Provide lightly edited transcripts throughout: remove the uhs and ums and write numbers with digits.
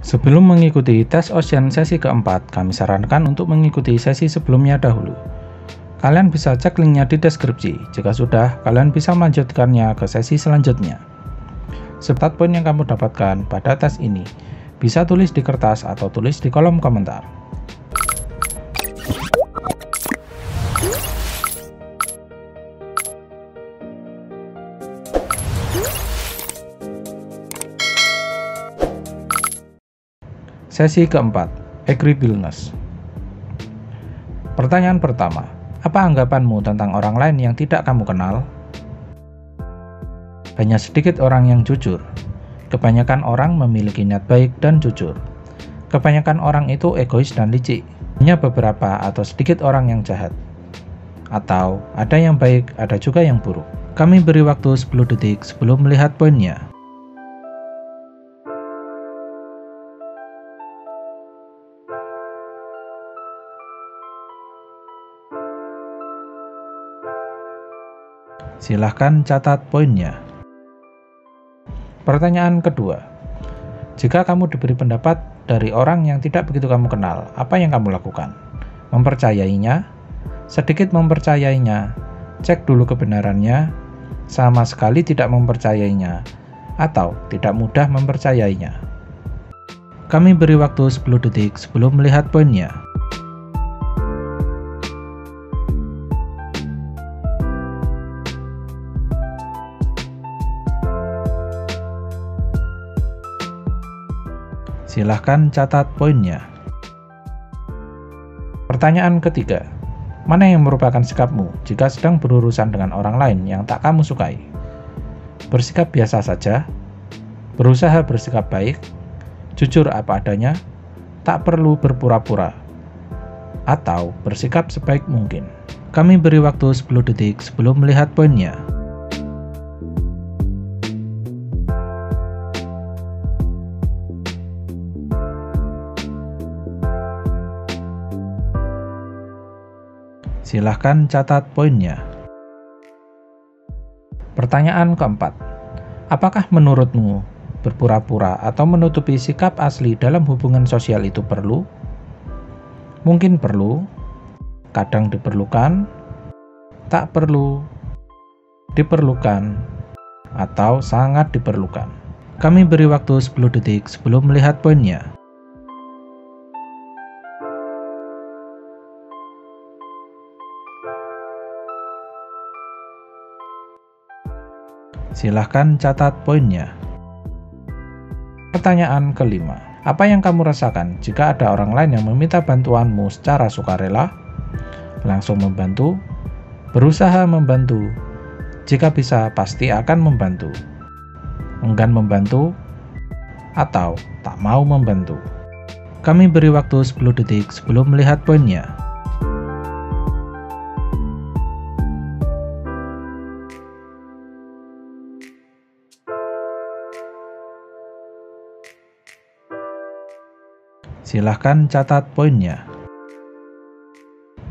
Sebelum mengikuti tes Ocean sesi keempat, kami sarankan untuk mengikuti sesi sebelumnya dahulu. Kalian bisa cek linknya di deskripsi. Jika sudah, kalian bisa melanjutkannya ke sesi selanjutnya. Serta poin yang kamu dapatkan pada tes ini, bisa tulis di kertas atau tulis di kolom komentar. Sesi keempat, Agreeableness. Pertanyaan pertama, apa anggapanmu tentang orang lain yang tidak kamu kenal? Hanya sedikit orang yang jujur. Kebanyakan orang memiliki niat baik dan jujur. Kebanyakan orang itu egois dan licik. Hanya beberapa atau sedikit orang yang jahat. Atau ada yang baik, ada juga yang buruk. Kami beri waktu 10 detik sebelum melihat poinnya. Silahkan catat poinnya. Pertanyaan kedua, jika kamu diberi pendapat dari orang yang tidak begitu kamu kenal, apa yang kamu lakukan? Mempercayainya? Sedikit mempercayainya? Cek dulu kebenarannya? Sama sekali tidak mempercayainya? Atau tidak mudah mempercayainya? Kami beri waktu 10 detik sebelum melihat poinnya. Silahkan catat poinnya. Pertanyaan ketiga, mana yang merupakan sikapmu jika sedang berurusan dengan orang lain yang tak kamu sukai? Bersikap biasa saja, berusaha bersikap baik, jujur apa adanya, tak perlu berpura-pura, atau bersikap sebaik mungkin. Kami beri waktu 10 detik sebelum melihat poinnya. Silahkan catat poinnya. Pertanyaan keempat, apakah menurutmu berpura-pura atau menutupi sikap asli dalam hubungan sosial itu perlu? Mungkin perlu, kadang diperlukan, tak perlu, diperlukan, atau sangat diperlukan. Kami beri waktu 10 detik sebelum melihat poinnya. Silahkan catat poinnya. Pertanyaan kelima, apa yang kamu rasakan jika ada orang lain yang meminta bantuanmu secara sukarela? Langsung membantu, berusaha membantu, jika bisa pasti akan membantu, enggan membantu, atau tak mau membantu. Kami beri waktu 10 detik sebelum melihat poinnya. Silahkan catat poinnya.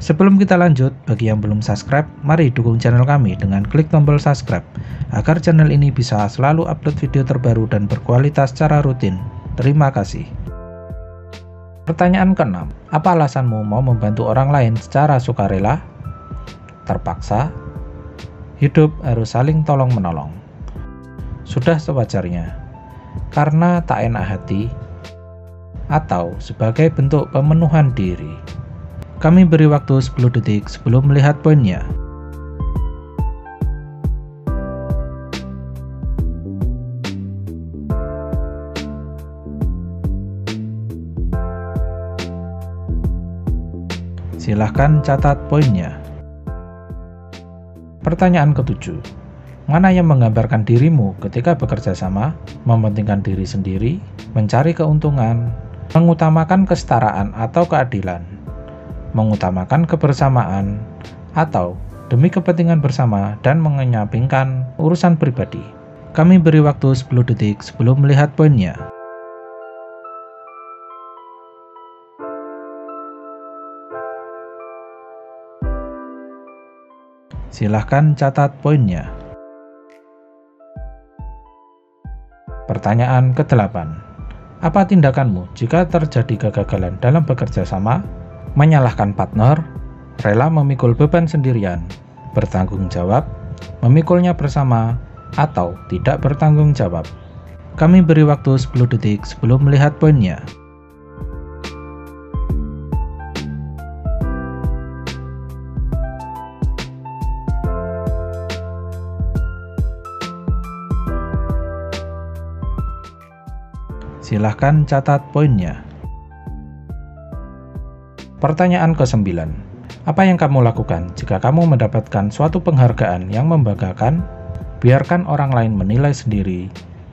Sebelum kita lanjut, bagi yang belum subscribe, mari dukung channel kami dengan klik tombol subscribe, agar channel ini bisa selalu upload video terbaru dan berkualitas secara rutin. Terima kasih. Pertanyaan keenam, apa alasanmu mau membantu orang lain secara sukarela? Terpaksa? Hidup harus saling tolong-menolong. Sudah sewajarnya. Karena tak enak hati, atau sebagai bentuk pemenuhan diri. Kami beri waktu 10 detik sebelum melihat poinnya. Silahkan catat poinnya. Pertanyaan ketujuh, mana yang menggambarkan dirimu ketika bekerja sama, mementingkan diri sendiri, mencari keuntungan, mengutamakan kesetaraan atau keadilan, mengutamakan kebersamaan, atau demi kepentingan bersama dan mengenyampingkan urusan pribadi? Kami beri waktu 10 detik sebelum melihat poinnya. Silahkan catat poinnya. Pertanyaan ke-8. Apa tindakanmu jika terjadi kegagalan dalam bekerja sama? Menyalahkan partner, rela memikul beban sendirian, bertanggung jawab, memikulnya bersama, atau tidak bertanggung jawab. Kami beri waktu 10 detik sebelum melihat poinnya. Silahkan catat poinnya. Pertanyaan ke-9. Apa yang kamu lakukan jika kamu mendapatkan suatu penghargaan yang membanggakan? Biarkan orang lain menilai sendiri,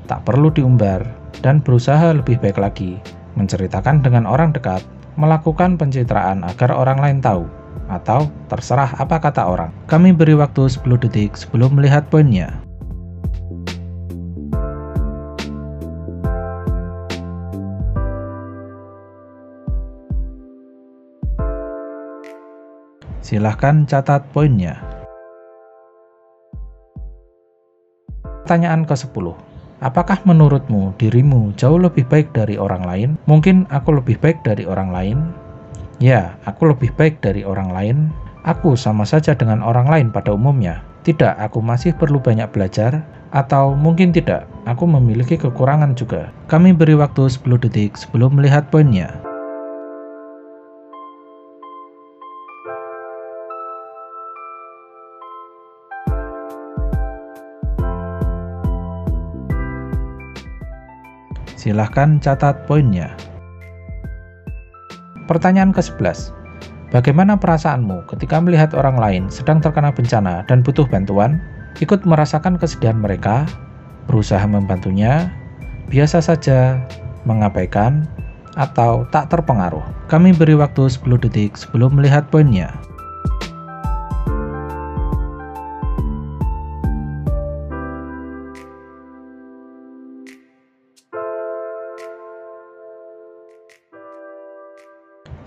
tak perlu diumbar, dan berusaha lebih baik lagi, menceritakan dengan orang dekat, melakukan pencitraan agar orang lain tahu, atau terserah apa kata orang. Kami beri waktu 10 detik sebelum melihat poinnya. Silahkan catat poinnya. Pertanyaan ke-10. Apakah menurutmu dirimu jauh lebih baik dari orang lain? Mungkin aku lebih baik dari orang lain. Ya, aku lebih baik dari orang lain. Aku sama saja dengan orang lain pada umumnya. Tidak, aku masih perlu banyak belajar. Atau mungkin tidak, aku memiliki kekurangan juga. Kami beri waktu 10 detik sebelum melihat poinnya. Silahkan catat poinnya. Pertanyaan ke-11. Bagaimana perasaanmu ketika melihat orang lain sedang terkena bencana dan butuh bantuan? Ikut merasakan kesedihan mereka, berusaha membantunya, biasa saja, mengabaikan, atau tak terpengaruh? Kami beri waktu 10 detik sebelum melihat poinnya.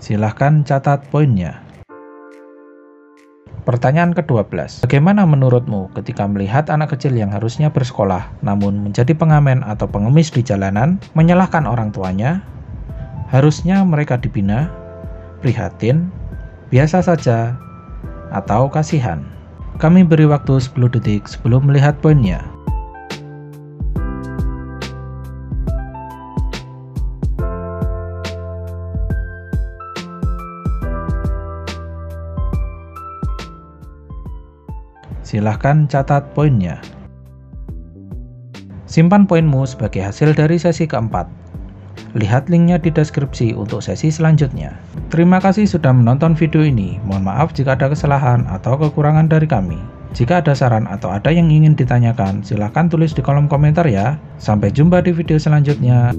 Silahkan catat poinnya. Pertanyaan ke-12. Bagaimana menurutmu ketika melihat anak kecil yang harusnya bersekolah namun menjadi pengamen atau pengemis di jalanan, menyalahkan orang tuanya? Harusnya mereka dibina, prihatin, biasa saja, atau kasihan? Kami beri waktu 10 detik sebelum melihat poinnya. Silahkan catat poinnya. Simpan poinmu sebagai hasil dari sesi keempat. Lihat linknya di deskripsi untuk sesi selanjutnya. Terima kasih sudah menonton video ini. Mohon maaf jika ada kesalahan atau kekurangan dari kami. Jika ada saran atau ada yang ingin ditanyakan, silahkan tulis di kolom komentar ya. Sampai jumpa di video selanjutnya.